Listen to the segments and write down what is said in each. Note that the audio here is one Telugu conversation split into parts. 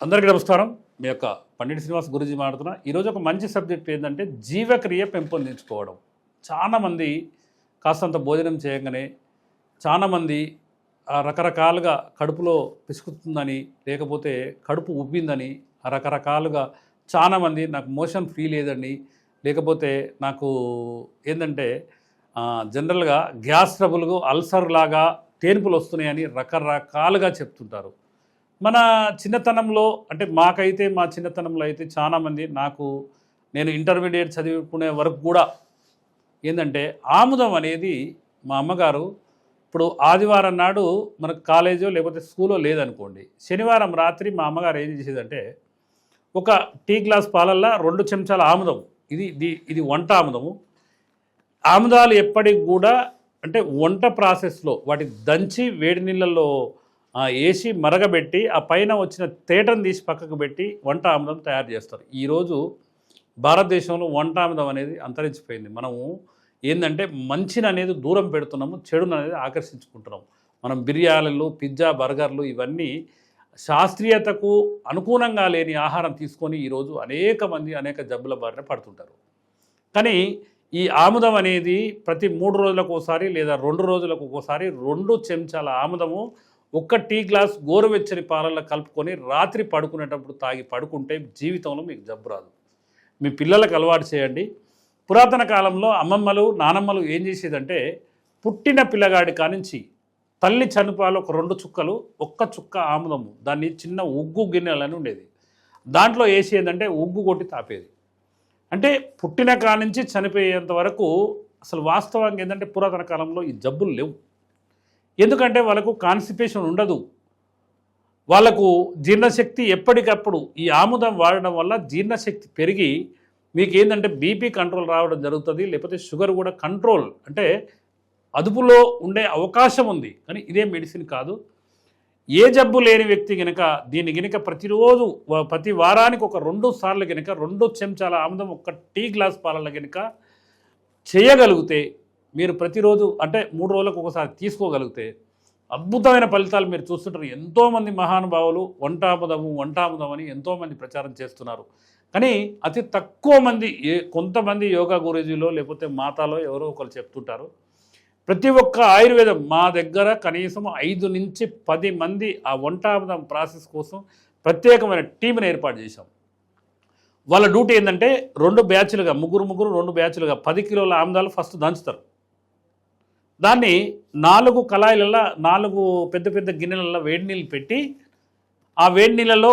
అందరికీ నమస్కారం. మీ యొక్క పండిట్ శ్రీనివాస్ గురూజీ మాట్లాడుతున్నా. ఈరోజు ఒక మంచి సబ్జెక్ట్ ఏంటంటే జీవక్రియ పెంపొందించుకోవడం. చాలామంది కాస్తంత భోజనం చేయగానే చాలామంది రకరకాలుగా కడుపులో పిసుకుతుందని, లేకపోతే కడుపు ఉబ్బిందని, రకరకాలుగా చాలామంది నాకు మోషన్ ఫ్రీ లేదండి, లేకపోతే నాకు ఏంటంటే జనరల్గా గ్యాస్ ట్రబుల్, అల్సర్ లాగా తేన్పులు వస్తున్నాయని రకరకాలుగా చెప్తుంటారు. మన చిన్నతనంలో అంటే మాకైతే మా చిన్నతనంలో అయితే చాలామంది నేను ఇంటర్మీడియట్ చదువుకునే వరకు కూడా ఏంటంటే ఆముదం అనేది మా అమ్మగారు ఇప్పుడు ఆదివారం నాడు మనకు కాలేజో లేకపోతే స్కూలో లేదనుకోండి, శనివారం రాత్రి మా అమ్మగారు ఏం చేసేదంటే ఒక టీ గ్లాస్ పాలల్లో 2 చెంచాల ఆముదం, ఇది వంట ఆముదము. ఆముదాలు ఎప్పటికి కూడా అంటే వంట ప్రాసెస్లో వాటి దంచి వేడి నీళ్ళల్లో వేసి మరగబెట్టి ఆ పైన వచ్చిన తేటను తీసి పక్కకు పెట్టి వంట ఆముదం తయారు చేస్తారు. ఈరోజు భారతదేశంలో వంట ఆముదం అనేది అంతరించిపోయింది. మనము ఏంటంటే మంచిని అనేది దూరం పెడుతున్నాము, చెడును అనేది ఆకర్షించుకుంటున్నాము. మనం బిర్యానీలు, పిజ్జా, బర్గర్లు ఇవన్నీ శాస్త్రీయతకు అనుకూలంగా లేని ఆహారం తీసుకొని ఈరోజు అనేక జబ్బుల బారిన పడుతుంటారు. కానీ ఈ ఆముదం అనేది ప్రతి 3 రోజులకు ఒకసారి లేదా 2 రోజులకు ఒకసారి 2 చెంచాల ఆముదము ఒక్క టీ గ్లాస్ గోరువెచ్చని పాలల్లో కలుపుకొని రాత్రి పడుకునేటప్పుడు తాగి పడుకుంటే జీవితంలో మీకు జబ్బు రాదు. మీ పిల్లలకు అలవాటు చేయండి. పురాతన కాలంలో అమ్మమ్మలు, నానమ్మలు ఏం చేసేదంటే పుట్టిన పిల్లగాడి కానించి తల్లి చనుపాలు ఒక 2 చుక్కలు, 1 చుక్క ఆముదము, దాన్ని చిన్న ఉగ్గు గిన్నెలని ఉండేది, దాంట్లో వేసేదంటే ఉగ్గు కొట్టి తాపేది. అంటే పుట్టిన కానించి చనిపోయేంత వరకు అసలు వాస్తవంగా ఏంటంటే పురాతన కాలంలో ఈ జబ్బులు లేవు. ఎందుకంటే వాళ్ళకు కాన్స్టిపేషన్ ఉండదు, వాళ్ళకు జీర్ణశక్తి ఎప్పటికప్పుడు ఈ ఆముదం వాడడం వల్ల జీర్ణశక్తి పెరిగి మీకు ఏంటంటే బీపీ కంట్రోల్ రావడం జరుగుతుంది, లేకపోతే షుగర్ కూడా కంట్రోల్ అంటే అదుపులో ఉండే అవకాశం ఉంది. కానీ ఇదే మెడిసిన్ కాదు. ఏ జబ్బు లేని వ్యక్తి కనుక దీన్ని కనుక ప్రతిరోజు ప్రతి వారానికి ఒక 2 సార్లు కనుక 2 చెంచాల ఆముదం 1 టీ గ్లాస్ పాలన కనుక చేయగలిగితే, మీరు ప్రతిరోజు అంటే 3 రోజులకు ఒకసారి తీసుకోగలిగితే అద్భుతమైన ఫలితాలు మీరు చూస్తుంటారు. ఎంతోమంది మహానుభావులు వంట ఆముదం అని ఎంతోమంది ప్రచారం చేస్తున్నారు. కానీ అతి తక్కువ మంది కొంతమంది యోగా గురూజీలో లేకపోతే మాతాలో ఎవరో ఒకరు చెప్తుంటారు. ప్రతి ఒక్క ఆయుర్వేదం మా దగ్గర కనీసం 5 నుంచి 10 మంది ఆ వంట ఆముదం ప్రాసెస్ కోసం ప్రత్యేకమైన టీంని ఏర్పాటు చేశాం. వాళ్ళ డ్యూటీ ఏంటంటే 2 బ్యాచ్లుగా ముగ్గురు 2 బ్యాచ్లుగా 10 కిలోల ఆముదాలు ఫస్ట్ దంచుతారు. దాన్ని 4 కళాయిలలో 4 పెద్ద గిన్నెలలో వేడి నీళ్ళు పెట్టి ఆ వేడి నీళ్ళలో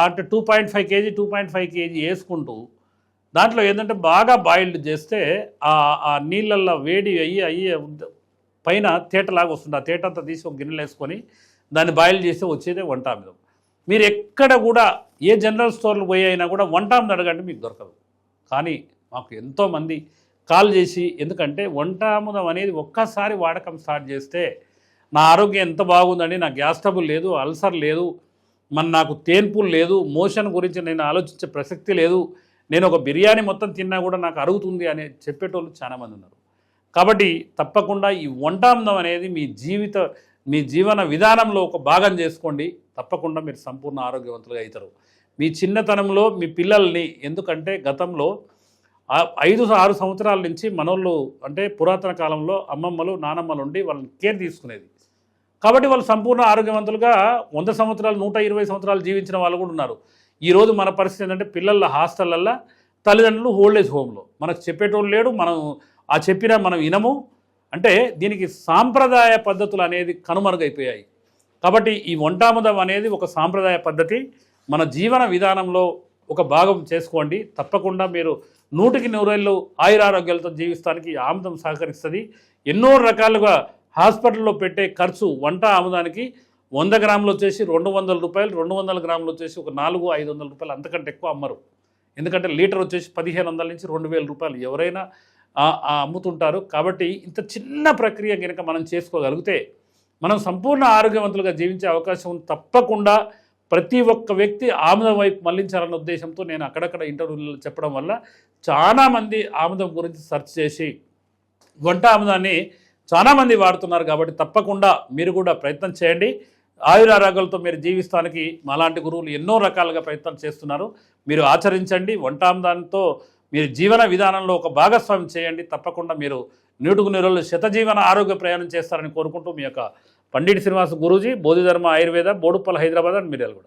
అంటే 2.5 కేజీ 2.5 కేజీ వేసుకుంటూ దాంట్లో ఏంటంటే బాగా బాయిల్డ్ చేస్తే ఆ నీళ్ళల్లో వేడి అయ్యి పైన తేటలాగా వస్తుంది. ఆ తేట అంతా తీసి ఒక గిన్నెలు వేసుకొని దాన్ని బాయిల్ చేస్తే వచ్చేదే వంట ఆముదం. మీరు ఎక్కడ కూడా ఏ జనరల్ స్టోర్లు పోయి అయినా కూడా వంట ఆముదం అడగండి, మీకు దొరకదు. కానీ మాకు ఎంతోమంది కాల్ చేసి, ఎందుకంటే వంట ఆముదం అనేది ఒక్కసారి వాడకం స్టార్ట్ చేస్తే నా ఆరోగ్యం ఎంత బాగుందండి, నాకు గ్యాస్ ట్రబుల్ లేదు, అల్సర్ లేదు, నాకు తేన్పులు లేదు, మోషన్ గురించి నేను ఆలోచించే ప్రసక్తి లేదు, నేను ఒక బిర్యానీ మొత్తం తిన్నా కూడా నాకు అరుగుతుంది అని చెప్పేటోళ్ళు చాలామంది ఉన్నారు. కాబట్టి తప్పకుండా ఈ వంట ఆముదం అనేది మీ జీవన విధానంలో ఒక భాగం చేసుకోండి. తప్పకుండా మీరు సంపూర్ణ ఆరోగ్యవంతులుగా అవుతారు. మీ చిన్నతనంలో మీ పిల్లల్ని, ఎందుకంటే గతంలో 5-6 సంవత్సరాల నుంచి మనోళ్ళు అంటే పురాతన కాలంలో అమ్మమ్మలు, నానమ్మలు ఉండి వాళ్ళని కేర్ తీసుకునేది. కాబట్టి వాళ్ళు సంపూర్ణ ఆరోగ్యవంతులుగా 100 సంవత్సరాలు 120 సంవత్సరాలు జీవించిన వాళ్ళు కూడా ఉన్నారు. ఈరోజు మన పరిస్థితి ఏంటంటే పిల్లల హాస్టళ్ళల్లో, తల్లిదండ్రులు ఓల్డేజ్ హోమ్లో, మనకు చెప్పేటోళ్ళు లేడు, మనం చెప్పినా మనం వినము. అంటే దీనికి సాంప్రదాయ పద్ధతులు అనేది కనుమరుగైపోయాయి. కాబట్టి ఈ వంట ఆముదం అనేది ఒక సాంప్రదాయ పద్ధతి, మన జీవన విధానంలో ఒక భాగం చేసుకోండి. తప్పకుండా మీరు 100కి 100 ఆయురారోగ్యాలతో జీవిస్తానికి ఆముదం సహకరిస్తుంది. ఎన్నో రకాలుగా హాస్పిటల్లో పెట్టే ఖర్చు వంట ఆముదానికి 100 గ్రాములు వచ్చేసి 200 రూపాయలు, 200 గ్రాములు వచ్చేసి ఒక 400-500 రూపాయలు, అంతకంటే ఎక్కువ అమ్మరు. ఎందుకంటే లీటర్ వచ్చేసి 1500 నుంచి 2000 రూపాయలు ఎవరైనా అమ్ముతుంటారు. కాబట్టి ఇంత చిన్న ప్రక్రియ కనుక మనం చేసుకోగలిగితే మనం సంపూర్ణ ఆరోగ్యవంతులుగా జీవించే అవకాశం ఉంది. తప్పకుండా ప్రతి ఒక్క వ్యక్తి ఆముదం వైపు మళ్లించాలన్న ఉద్దేశంతో నేను అక్కడక్కడ ఇంటర్వ్యూలు చెప్పడం వల్ల చాలామంది ఆముదం గురించి సెర్చ్ చేసి వంట ఆముదాన్ని చాలామంది వాడుతున్నారు. కాబట్టి తప్పకుండా మీరు కూడా ప్రయత్నం చేయండి. ఆయురారోగ్యాలతో మీరు జీవిస్తానికి మాలాంటి గురువులు ఎన్నో రకాలుగా ప్రయత్నాలు చేస్తున్నారు. మీరు ఆచరించండి. వంటాందాంతో మీరు జీవన విధానంలో ఒక భాగస్వామ్యం చేయండి. తప్పకుండా మీరు 100 రోజులు శతజీవన ఆరోగ్య ప్రయాణం చేస్తారని కోరుకుంటూ మీ యొక్క పండిట్ శ్రీనివాస్ గురూజీ, బోధిధర్మ ఆయుర్వేద, బోడుప్పల్, హైదరాబాద్ అండ్ మిర్యాలగూడ.